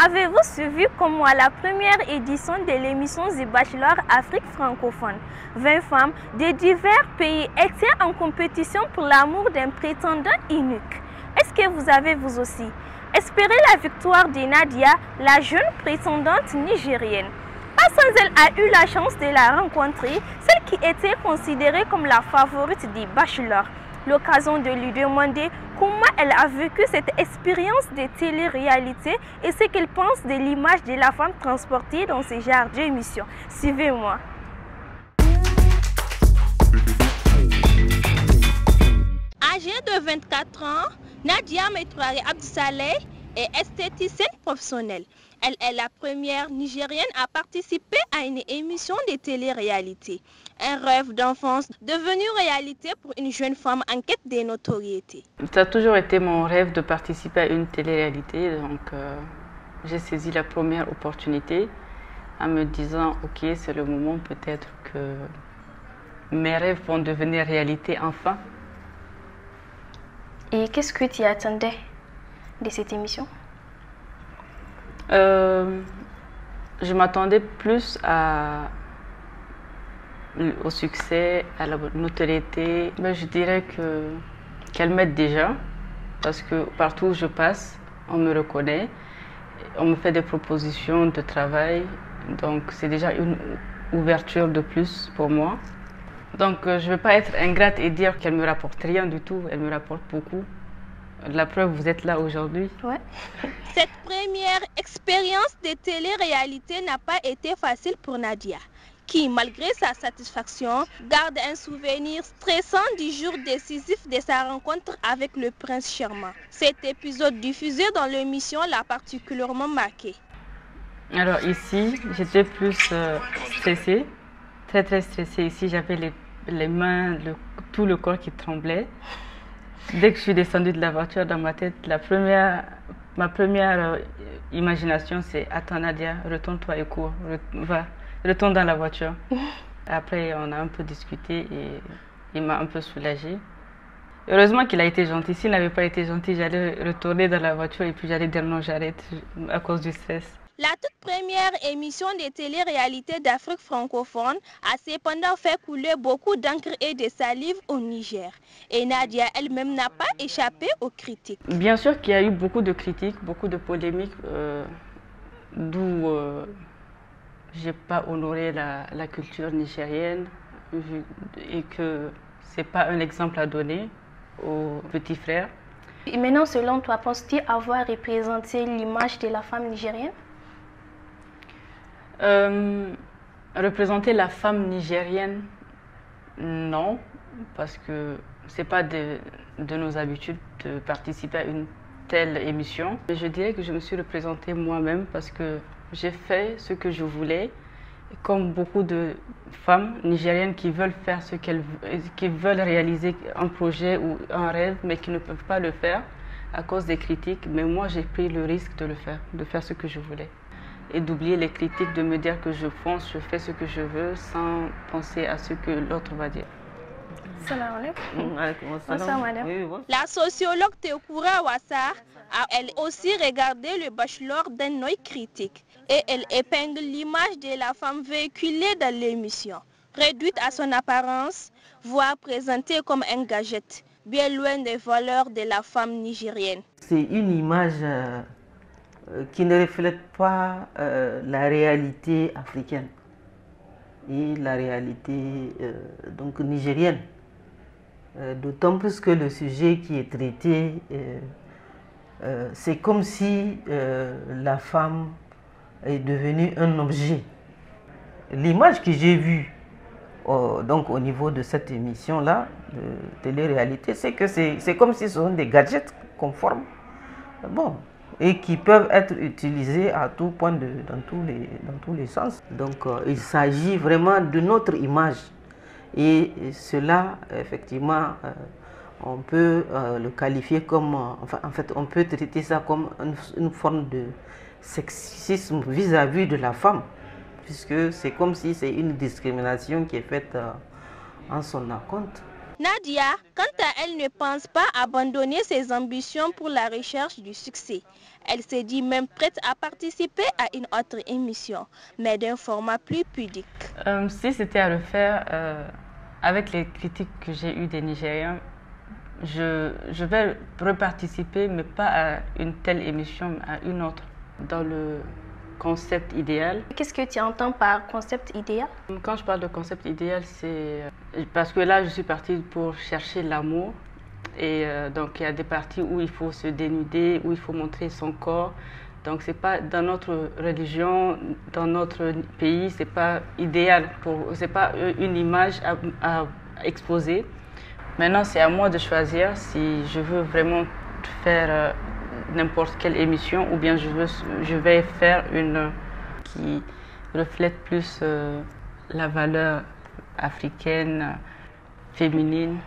avez-vous suivi comme moi la première édition de l'émission The Bachelor Afrique francophone? 20 femmes de divers pays étaient en compétition pour l'amour d'un prétendant unique. Est-ce que vous avez vous aussi espéré la victoire de Nadia, la jeune prétendante nigérienne? Pas sans elle a eu la chance de la rencontrer, celle qui était considérée comme la favorite des Bachelors. L'occasion de lui demander comment elle a vécu cette expérience de télé-réalité et ce qu'elle pense de l'image de la femme transportée dans ce genre d'émission. Suivez-moi. Âgée de 24 ans, Nadia Metroare Abdussaleh est esthéticienne professionnelle. Elle est la première Nigérienne à participer à une émission de télé-réalité. Un rêve d'enfance devenu réalité pour une jeune femme en quête de notoriété. Ça a toujours été mon rêve de participer à une télé-réalité. Donc j'ai saisi la première opportunité en me disant ok, c'est le moment peut-être que mes rêves vont devenir réalité enfin. Et qu'est-ce que tu attendais de cette émission? Je m'attendais plus au succès, à la notoriété. Mais je dirais qu'elle m'aide déjà parce que partout où je passe, on me reconnaît, on me fait des propositions de travail. Donc c'est déjà une ouverture de plus pour moi. Donc je ne veux pas être ingrate et dire qu'elle ne me rapporte rien du tout, elle me rapporte beaucoup. La preuve, vous êtes là aujourd'hui. Ouais. Cette première expérience de télé-réalité n'a pas été facile pour Nadia, qui, malgré sa satisfaction, garde un souvenir stressant du jour décisif de sa rencontre avec le prince charmant. Cet épisode diffusé dans l'émission l'a particulièrement marqué. Alors ici, j'étais plus stressée, très stressée. Ici, j'avais les mains, tout le corps qui tremblait. Dès que je suis descendue de la voiture, dans ma tête, ma première imagination, c'est « Attends Nadia, retourne-toi et cours, retourne dans la voiture ». Après, on a un peu discuté et il m'a un peu soulagée. Heureusement qu'il a été gentil. S'il n'avait pas été gentil, j'allais retourner dans la voiture et puis j'allais dire non, j'arrête à cause du stress. La toute première émission de télé-réalité d'Afrique francophone a cependant fait couler beaucoup d'encre et de salive au Niger. Et Nadia elle-même n'a pas échappé aux critiques. Bien sûr qu'il y a eu beaucoup de critiques, beaucoup de polémiques, d'où je n'ai pas honoré la culture nigérienne et que ce n'est pas un exemple à donner aux petits frères. Et maintenant, selon toi, penses-tu avoir représenté l'image de la femme nigérienne? Représenter la femme nigérienne, non, parce que ce n'est pas de nos habitudes de participer à une telle émission. Je dirais que je me suis représentée moi-même parce que j'ai fait ce que je voulais, comme beaucoup de femmes nigériennes qui veulent faire qui veulent réaliser un projet ou un rêve, mais qui ne peuvent pas le faire à cause des critiques. Mais moi, j'ai pris le risque de faire ce que je voulais. Et d'oublier les critiques, de me dire que je fonce, je fais ce que je veux sans penser à ce que l'autre va dire. Salam alaikum. Bonsoir, madame. Oui, bon. La sociologue Théokoura Wassar a elle aussi regardé le bachelor d'un œil critique et elle épingle l'image de la femme véhiculée dans l'émission. Réduite à son apparence, voire présentée comme un gadget, bien loin des valeurs de la femme nigérienne. C'est une image qui ne reflète pas la réalité africaine et la réalité donc nigérienne. D'autant plus que le sujet qui est traité, c'est comme si la femme est devenue un objet. L'image que j'ai vue donc au niveau de cette émission-là, de télé-réalité, c'est que c'est comme si ce sont des gadgets conformes. Bon, et qui peuvent être utilisés à tout point, dans tous les sens. Donc il s'agit vraiment de notre image. Et cela, effectivement, on peut le qualifier comme, en fait, on peut traiter ça comme une forme de sexisme vis-à-vis de la femme, puisque c'est comme si c'est une discrimination qui est faite en son compte. Nadia, quant à elle, ne pense pas abandonner ses ambitions pour la recherche du succès. Elle se dit même prête à participer à une autre émission, mais d'un format plus pudique. Si c'était à refaire, avec les critiques que j'ai eues des Nigériens, je vais reparticiper, mais pas à une telle émission, mais à une autre, dans le concept idéal. Qu'est-ce que tu entends par concept idéal? Quand je parle de concept idéal, c'est parce que là, je suis partie pour chercher l'amour. Et donc, il y a des parties où il faut se dénuder, où il faut montrer son corps. Donc, c'est pas dans notre religion, dans notre pays, c'est pas idéal, c'est pas une image à exposer. Maintenant, c'est à moi de choisir si je veux vraiment faire n'importe quelle émission ou bien je vais faire une qui reflète plus la valeur africaine, féminine.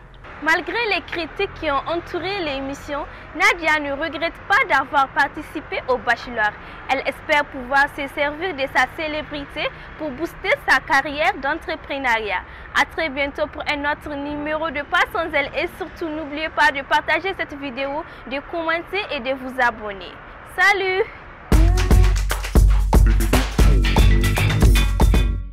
Malgré les critiques qui ont entouré l'émission, Nadia ne regrette pas d'avoir participé au Bachelor. Elle espère pouvoir se servir de sa célébrité pour booster sa carrière d'entrepreneuriat. A très bientôt pour un autre numéro de Pas sans elle et surtout n'oubliez pas de partager cette vidéo, de commenter et de vous abonner. Salut!